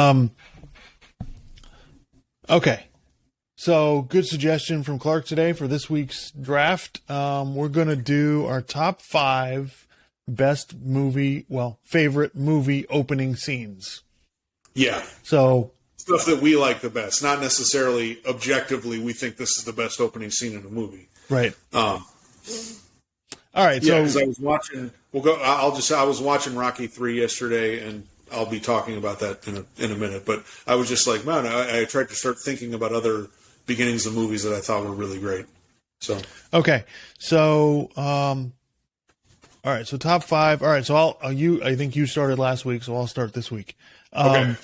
Um, okay. So, good suggestion from Clark today for this week's draft. We're going to do our top 5 favorite movie opening scenes. Yeah. So, stuff that we like the best, not necessarily objectively we think this is the best opening scene in a movie. Right. All right. Yeah, because I was watching. I was watching Rocky 3 yesterday, and I'll be talking about that in a minute. But I was just like, man, I tried to start thinking about other beginnings of movies that I thought were really great. So okay. So all right. So top 5. All right. So I think you started last week, so I'll start this week. Okay.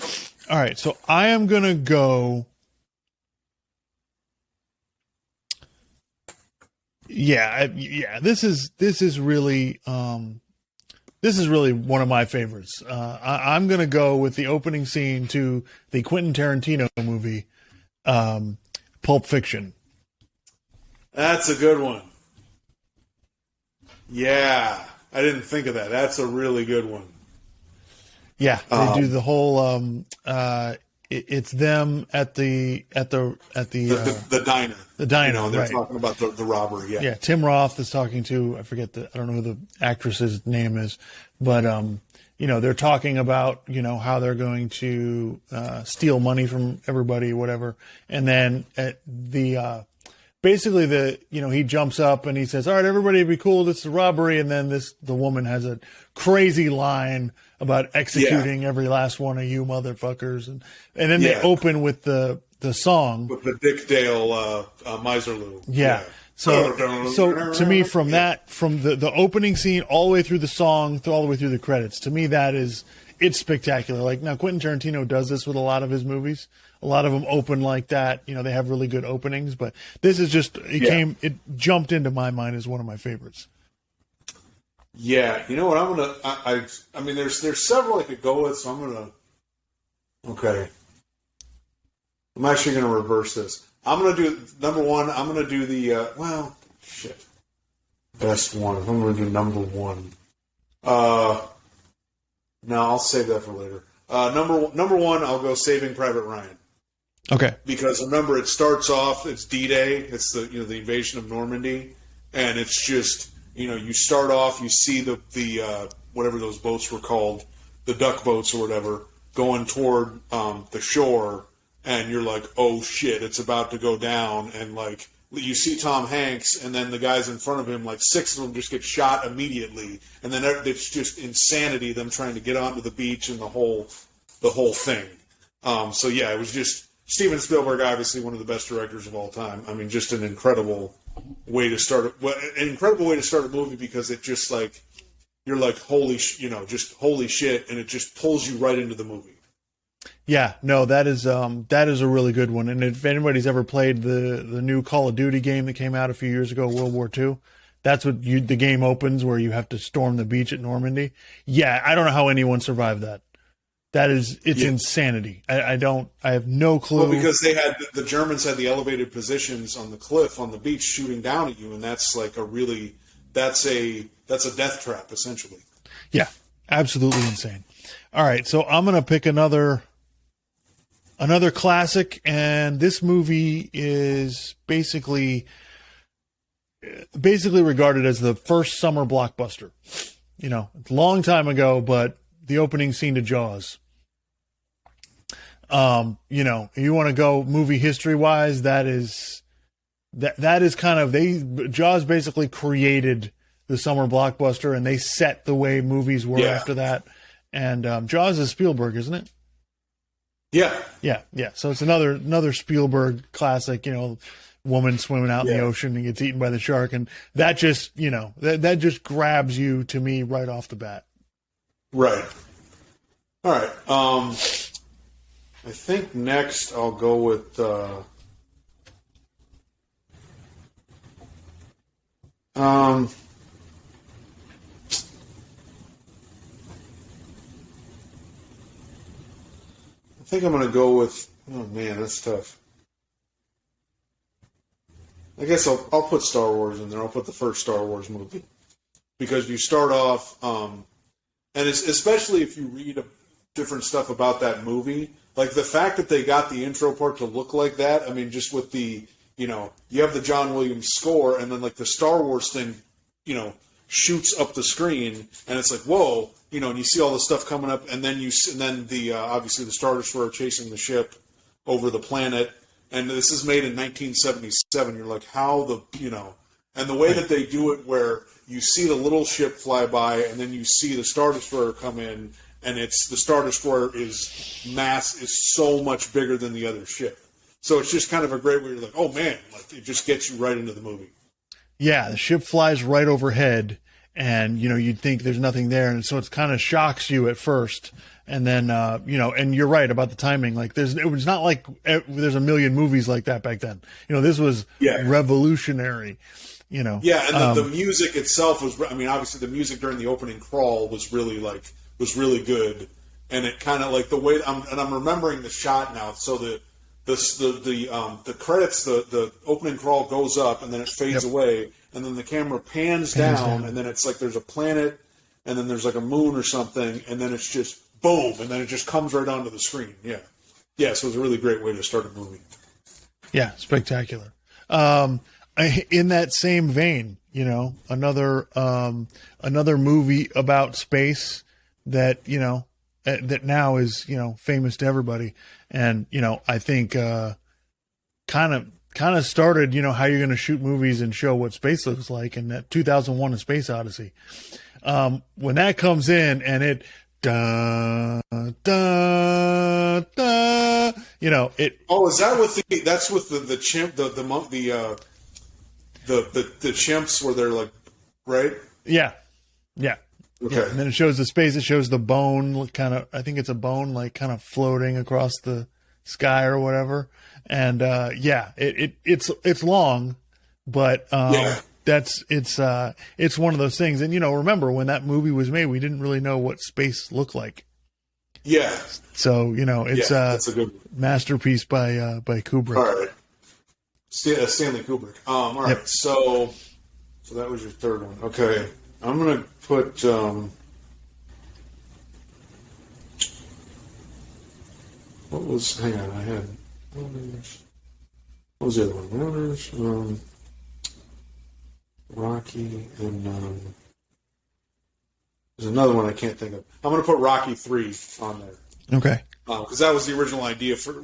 All right. So I am gonna go. Yeah. This is really one of my favorites. I'm gonna go with the opening scene to the Quentin Tarantino movie, Pulp Fiction. That's a good one. Yeah, I didn't think of that. That's a really good one. Yeah, they do the whole. It's them at the diner. The diner. You know, they're right. talking about the robbery. Yeah. Yeah. Tim Roth is talking to. I don't know who the actress's name is, but they're talking about how they're going to steal money from everybody, whatever, and then at the. Basically, he jumps up and he says, "All right, everybody, be cool. This is a robbery." And then the woman has a crazy line about executing every last one of you motherfuckers, and then they open with the song with the Dick Dale Miserloo. Yeah. So to me, from the opening scene all the way through the song, all the way through the credits, to me it's spectacular. Like now, Quentin Tarantino does this with a lot of his movies. A lot of them open like that. They have really good openings, but this is just it jumped into my mind as one of my favorites. Yeah, you know what I'm gonna. I mean, there's several I could go with, so I'm gonna. Okay, I'm actually gonna reverse this. I'm gonna do number one. I'm gonna do the best one. I'm gonna do number one. No, I'll save that for later. Number one, I'll go Saving Private Ryan. Okay. Because remember, it starts off. It's D-Day. It's the invasion of Normandy, and it's just you start off. You see the whatever those boats were called, the duck boats or whatever, going toward the shore, and you're like, oh shit, it's about to go down, and like you see Tom Hanks, and then the guys in front of him, like 6 of them just get shot immediately, and then it's just insanity. Them trying to get onto the beach and the whole thing. So yeah, it was just. Steven Spielberg, obviously one of the best directors of all time. I mean, just an incredible way to start a movie because it just like you're like holy shit, and it just pulls you right into the movie. Yeah, no, that is a really good one. And if anybody's ever played the new Call of Duty game that came out a few years ago, World War II, that's what the game opens where you have to storm the beach at Normandy. Yeah, I don't know how anyone survived that. It's insanity. I have no clue. Well, because the Germans had the elevated positions on the cliff on the beach shooting down at you, and that's like that's a death trap essentially. Yeah, absolutely insane. All right, so I'm gonna pick another classic, and this movie is basically regarded as the first summer blockbuster. It's a long time ago, but the opening scene to Jaws. You want to go movie history wise, that is kind of Jaws basically created the summer blockbuster, and they set the way movies were after that. And Jaws is Spielberg, isn't it? Yeah. Yeah. So it's another Spielberg classic. Woman swimming out in the ocean and gets eaten by the shark, and that just that just grabs you to me right off the bat. Right. All right. I think next I'll go with. I think I'm going to go with. Oh man, that's tough. I guess I'll put Star Wars in there. I'll put the first Star Wars movie because you start off. And especially if you read different stuff about that movie, like the fact that they got the intro part to look like that. I mean, just with the, you have the John Williams score, and then like the Star Wars thing, shoots up the screen, and it's like, whoa, and you see all the stuff coming up, and then the obviously the Star Destroyer chasing the ship over the planet, and this is made in 1977. You're like, how and the way that they do it, where you see the little ship fly by, and then you see the Star Destroyer come in, and the Star Destroyer is so much bigger than the other ship. So it's just kind of a great way. You're like, oh man, like it just gets you right into the movie. Yeah, the ship flies right overhead, and you'd think there's nothing there, and so it kind of shocks you at first, and then and you're right about the timing. Like it was not like there's a million movies like that back then. This was revolutionary. Yeah, and the music itself was. I mean, obviously the music during the opening crawl was really good, and it kind of like the way I'm remembering the shot now. So the credits, the opening crawl goes up, and then it fades away, and then the camera pans down, and then it's like there's a planet, and then there's like a moon or something, and then it's just boom, and then it just comes right onto the screen. Yeah, so it was a really great way to start a movie. Yeah, spectacular. In that same vein, another movie about space that that now is famous to everybody, and I think kind of started how you're going to shoot movies and show what space looks like, and that 2001: A Space Odyssey. When that comes in and it da da da, it. Oh, is that with that's with the chimp the chimps where they're like, right? Yeah. Okay. Yeah, and then it shows the space. It shows the bone, kind of. I think it's a bone, like kind of floating across the sky or whatever. And it's long, but it's one of those things. And remember when that movie was made, we didn't really know what space looked like. Yeah. So it's that's a good masterpiece by Kubrick. All right. Stanley Kubrick. All right. Yep. So that was your third one. Okay. I'm going to put hang on, I had what was the other one? Rocky, and there's another one I can't think of. I'm going to put Rocky 3 on there. Okay. Because that was the original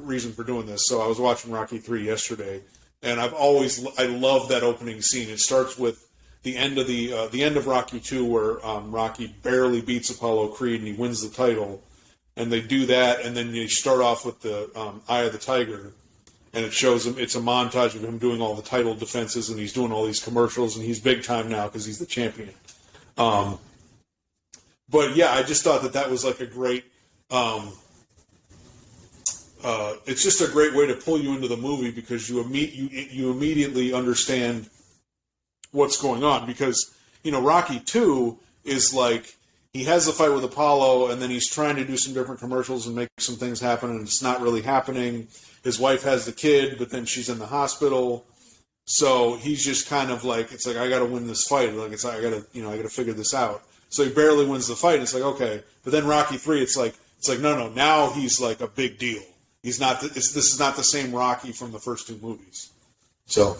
reason for doing this. So I was watching Rocky 3 yesterday, and I love that opening scene. It starts with the end of Rocky 2, where Rocky barely beats Apollo Creed and he wins the title, and they do that, and then you start off with the Eye of the Tiger, and it shows him. It's a montage of him doing all the title defenses, and he's doing all these commercials, and he's big time now because he's the champion. But yeah, I just thought that was like a great. It's just a great way to pull you into the movie because you immediately understand what's going on, because Rocky 2 is like he has the fight with Apollo, and then he's trying to do some different commercials and make some things happen, and it's not really happening. His wife has the kid, but then she's in the hospital, so he's just kind of like, it's like, I got to win this fight. Like I got to figure this out. So he barely wins the fight. And it's like, okay, but then Rocky 3, it's like no, now he's like a big deal. He's not. This is not the same Rocky from the first two movies. So.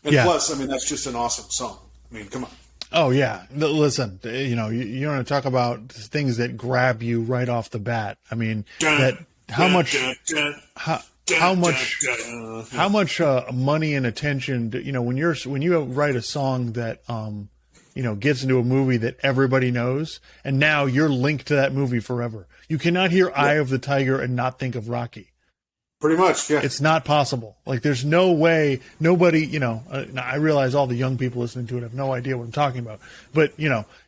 And plus, I mean, that's just an awesome song. I mean, come on. Oh, yeah. Listen, you want to talk about things that grab you right off the bat. I mean, how much money and attention, when you write a song that, gets into a movie that everybody knows, and now you're linked to that movie forever. You cannot hear Eye of the Tiger and not think of Rocky. Pretty much, yeah. It's not possible. Like, there's no way, nobody, I realize all the young people listening to it have no idea what I'm talking about. But,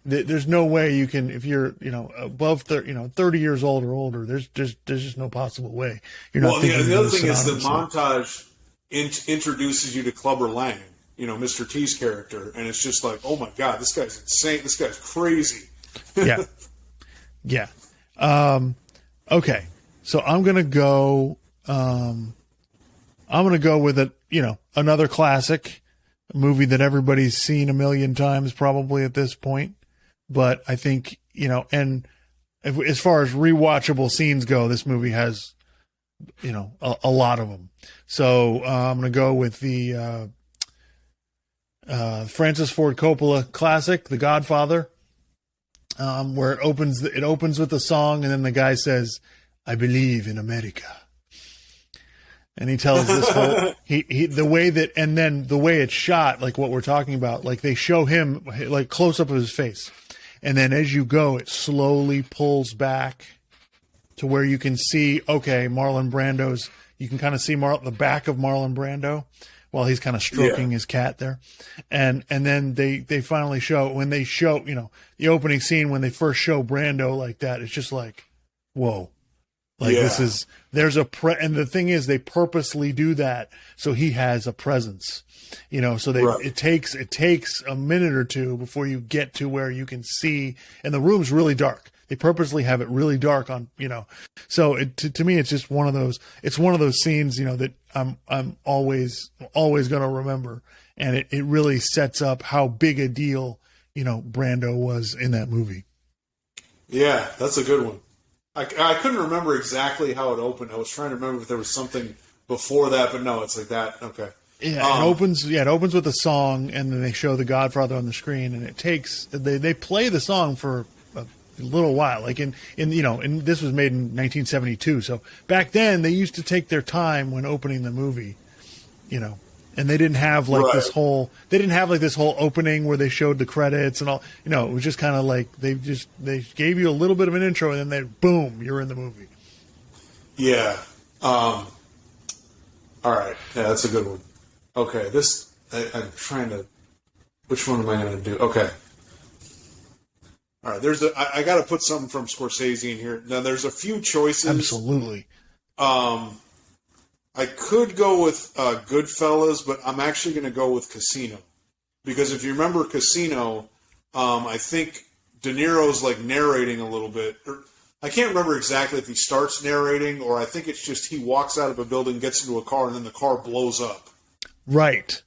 there's no way you can, if you're, above 30 years old or older, there's just no possible way. You're not the other thing is the montage introduces you to Clubber Lang, Mr. T's character. And it's just like, oh my God, this guy's insane. This guy's crazy. Yeah. Yeah. Okay. So I'm going to go with another classic, a movie that everybody's seen a million times probably at this point. But I think, and as far as rewatchable scenes go, this movie has, a lot of them. So I'm going to go with the Francis Ford Coppola classic, The Godfather, where it opens with the song, and then the guy says, "I believe in America." And he tells this whole the way it's shot, like what we're talking about, like they show him like close up of his face, and then as you go, it slowly pulls back to where you can see, okay, Marlon Brando's. You can kind of see the back of Marlon Brando while he's kind of stroking his cat there, and then they finally show the opening scene when they first show Brando like that. It's just like, whoa. Like and the thing is, they purposely do that so he has a presence, so it takes a minute or two before you get to where you can see, and the room's really dark. They purposely have it really dark so to me, it's just one of those scenes, that I'm always going to remember. And it really sets up how big a deal, Brando was in that movie. Yeah, that's a good one. I couldn't remember exactly how it opened. I was trying to remember if there was something before that, but no, it's like that. Okay. Yeah, it opens with a song, and then they show The Godfather on the screen, and it takes they play the song for a little while. Like and this was made in 1972, so back then they used to take their time when opening the movie, and they didn't have this whole opening where they showed the credits and all. It was just kind of like they gave you a little bit of an intro, and then boom, you're in the movie. Yeah. All right. Yeah, that's a good one. Okay. I'm trying to. Which one am I going to do? Okay. All right. I got to put something from Scorsese in here. Now, there's a few choices. Absolutely. I could go with Goodfellas, but I'm actually going to go with Casino. Because if you remember Casino, I think De Niro's like narrating a little bit. I can't remember exactly if he starts narrating, or I think it's just he walks out of a building, gets into a car, and then the car blows up. Right.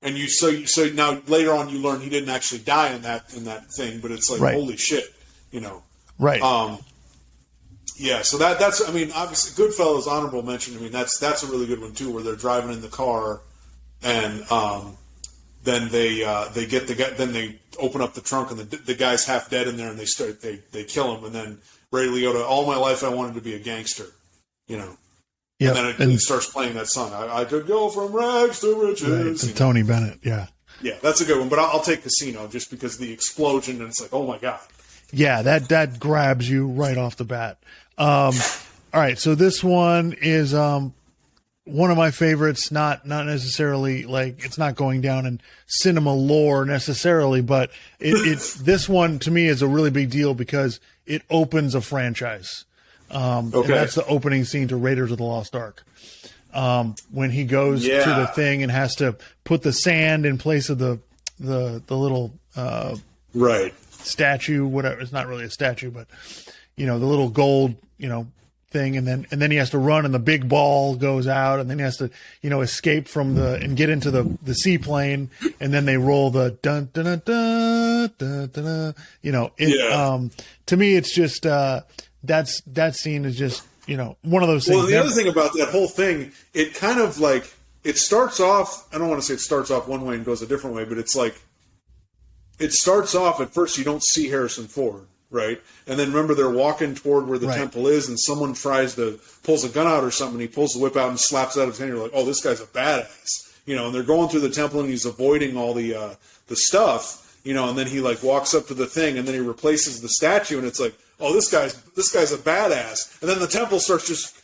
And so now later on you learn he didn't actually die in that thing, but it's like, holy shit, Right. Yeah, so that's obviously Goodfellas, honorable mention. I mean that's a really good one too, where they're driving in the car, and then they get the guy, then they open up the trunk, and the guy's half dead in there, and they kill him, and then Ray Liotta, all my life I wanted to be a gangster, Yeah, and then it starts playing that song. I could go from rags to riches. Right, Tony Bennett, yeah. Yeah, that's a good one, but I'll take Casino just because of the explosion, and it's like, oh my god. Yeah, that grabs you right off the bat. All right, so this one is one of my favorites. Not necessarily like it's not going down in cinema lore necessarily, but it's this one to me is a really big deal because it opens a franchise. And that's the opening scene to Raiders of the Lost Ark. When he goes to the thing and has to put the sand in place of the little statue, whatever. It's not really a statue, but the little gold, thing, and then he has to run, and the big ball goes out, and then he has to, escape from and get into the seaplane, and then they roll the dun dun dun dun dun dun. To me, it's just that scene is just one of those things. Well, the other thing about that whole thing, it kind of like it starts off. I don't want to say it starts off one way and goes a different way, but it's like it starts off at first you don't see Harrison Ford. Right, and then remember they're walking toward where the temple is, and someone pulls a gun out or something. He pulls the whip out and slaps it out of his hand. You're like, oh, this guy's a badass, And they're going through the temple, and he's avoiding all the stuff, And then he like walks up to the thing, and then he replaces the statue, and it's like, oh, this guy's a badass. And then the temple starts just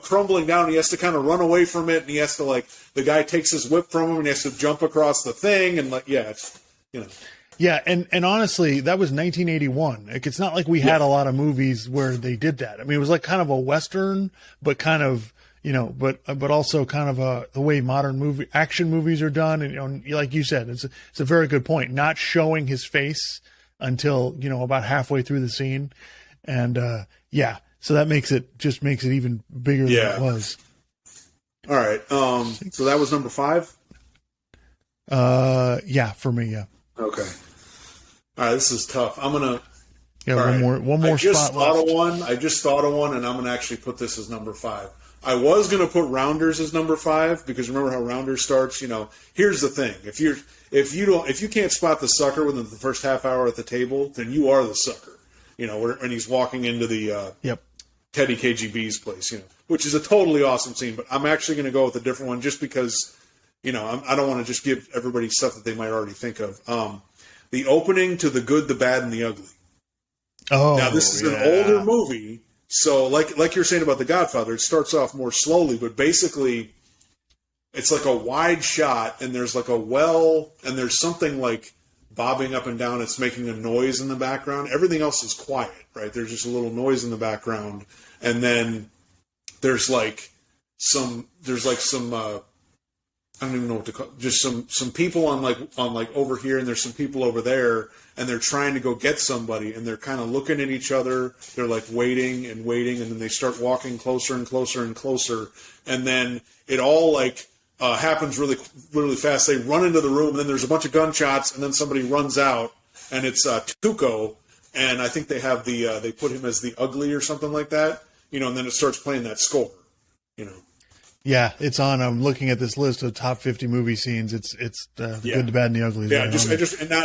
crumbling down. And he has to kind of run away from it, and he has to the guy takes his whip from him, and he has to jump across the thing, and it's Yeah, and honestly, that was 1981. Like, it's not like we had a lot of movies where they did that. I mean, it was like kind of a Western, but kind of, but also kind of the way modern action movies are done. And, like you said, it's a very good point. Not showing his face until, about halfway through the scene. And, so that makes it even bigger than it was. All right. So that was number 5? For me, yeah. Okay. All right, this is tough. I'm gonna Yeah, All right. one more spot left. I just thought of one, and I'm going to actually put this as number 5. I was going to put Rounders as number 5 because remember how Rounders starts. Here's the thing: if you can't spot the sucker within the first half hour at the table, then you are the sucker. When he's walking into the Teddy KGB's place, which is a totally awesome scene. But I'm actually going to go with a different one just because I don't want to just give everybody stuff that they might already think of. The opening to The Good, the Bad, and the Ugly. Oh, now this is an older movie, so like you're saying about The Godfather, it starts off more slowly, but basically it's like a wide shot, and there's like a well, and there's something like bobbing up and down. It's making a noise in the background. Everything else is quiet, right? There's just a little noise in the background, and then there's some I don't even know what to call it. Just some people on over here, and there's some people over there, and they're trying to go get somebody, and they're kind of looking at each other. They're like waiting, and then they start walking closer and closer and closer, and then it all happens really, really fast. They run into the room, and then there's a bunch of gunshots, and then somebody runs out, and it's Tuco, and I think they have they put him as the Ugly or something like that, and then it starts playing that score, Yeah, it's on. I'm looking at this list of top 50 movie scenes. It's the Good, the Bad, and the Ugly. Yeah,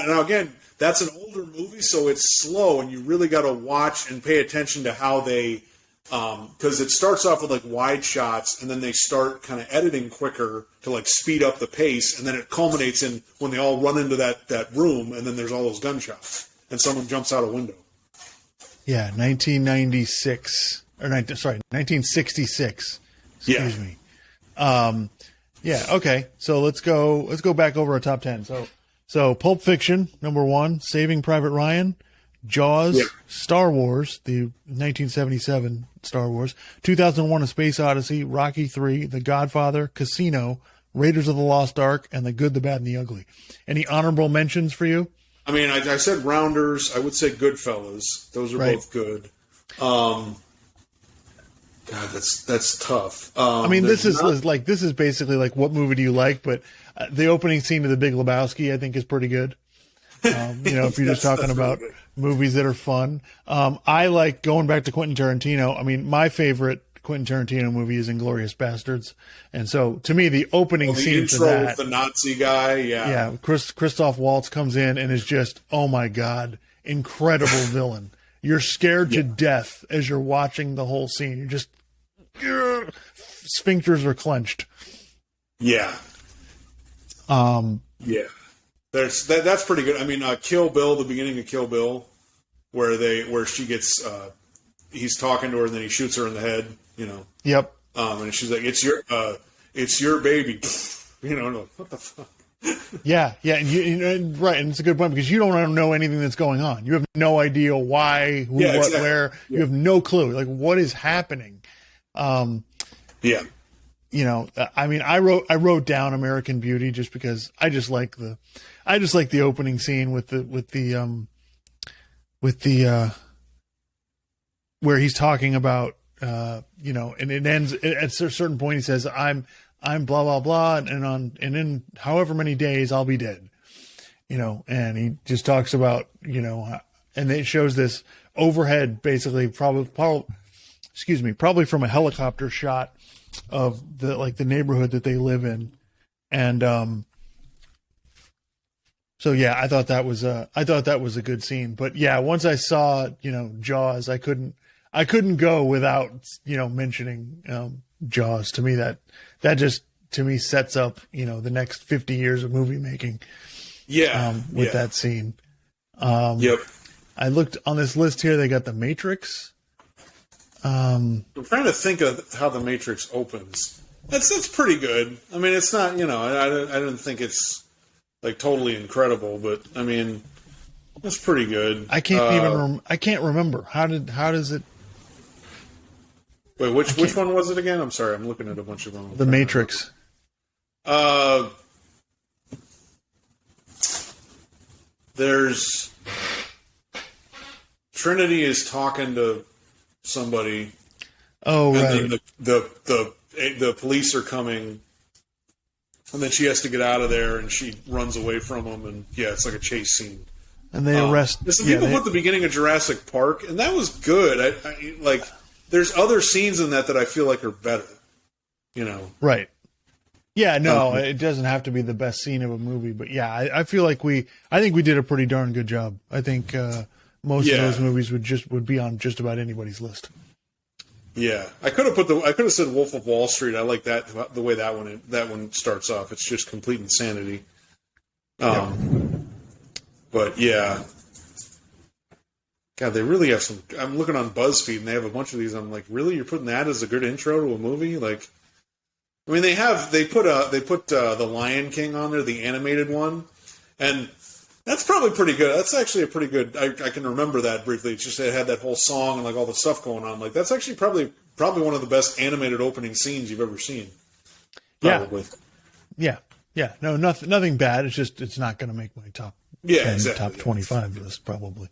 now again, that's an older movie, so it's slow, and you really got to watch and pay attention to how they, because it starts off with wide shots, and then they start kind of editing quicker to speed up the pace, and then it culminates in when they all run into that room, and then there's all those gunshots, and someone jumps out a window. Yeah, 1966. Excuse me. Okay. So let's go back over our top 10. So Pulp Fiction, number 1, Saving Private Ryan, Jaws, Star Wars, the 1977 Star Wars, 2001: A Space Odyssey, Rocky III, The Godfather, Casino, Raiders of the Lost Ark, and The Good, the Bad, and the Ugly. Any honorable mentions for you? I mean, I said Rounders. I would say Goodfellas. Those are both good. God, that's tough. I mean, this is basically what movie do you like? But the opening scene of The Big Lebowski, I think, is pretty good. If you're just talking about really movies that are fun, I like going back to Quentin Tarantino. I mean, my favorite Quentin Tarantino movie is Inglourious Bastards, and so to me, the opening scene intro for that, with the Nazi guy, Christoph Waltz comes in and is just, oh my god, incredible villain. You're scared to death as you're watching the whole scene. You're just sphincters are clenched. Yeah. Yeah. That's pretty good. I mean, Kill Bill, the beginning of Kill Bill, where she gets he's talking to her and then he shoots her in the head. Yep. And she's like, "It's your baby." What the fuck? Yeah, and right, and it's a good point because you don't know anything that's going on. You have no idea why, who, what, exactly. Where. Yeah. You have no clue. What is happening? I mean, I wrote down American Beauty just because I just like the opening scene with the where he's talking about and it ends at a certain point. He says, I'm blah blah blah, and in however many days I'll be dead, and he just talks about and it shows this overhead, basically probably from a helicopter shot of the neighborhood that they live in, and so yeah, I thought that was a good scene. But yeah, once I saw Jaws, I couldn't go without mentioning Jaws. To me, that just sets up the next 50 years of movie making. With that scene. Yep. I looked on this list here. They got The Matrix. I'm trying to think of how The Matrix opens. That's pretty good. I mean, it's not I didn't think it's totally incredible, but I mean, it's pretty good. I can't I can't remember how does it. Wait, which one was it again? I'm sorry, I'm looking at a bunch of them. The Matrix. There's Trinity is talking to somebody. Oh, right. And then the police are coming, and then she has to get out of there, and she runs away from them, and yeah, it's like a chase scene. And they arrest. Some people put the beginning of Jurassic Park, and that was good. I like. There's other scenes in that I feel like are better. You know. Right. Yeah. No, it doesn't have to be the best scene of a movie, but yeah, I feel like I think we did a pretty darn good job. I think most of those movies would be on just about anybody's list. Yeah, I could have said Wolf of Wall Street. I like that the way that one starts off. It's just complete insanity. But yeah, God, they really have some. I'm looking on BuzzFeed and they have a bunch of these. I'm like, really, you're putting that as a good intro to a movie? Like, I mean, they put the Lion King on there, the animated one, and that's probably pretty good. That's actually a pretty good. I can remember that briefly. It's just it had that whole song and like all the stuff going on. Like that's actually probably one of the best animated opening scenes you've ever seen. Probably. Yeah. No, nothing bad. It's just it's not going to make my top 10, exactly. top 25 list probably.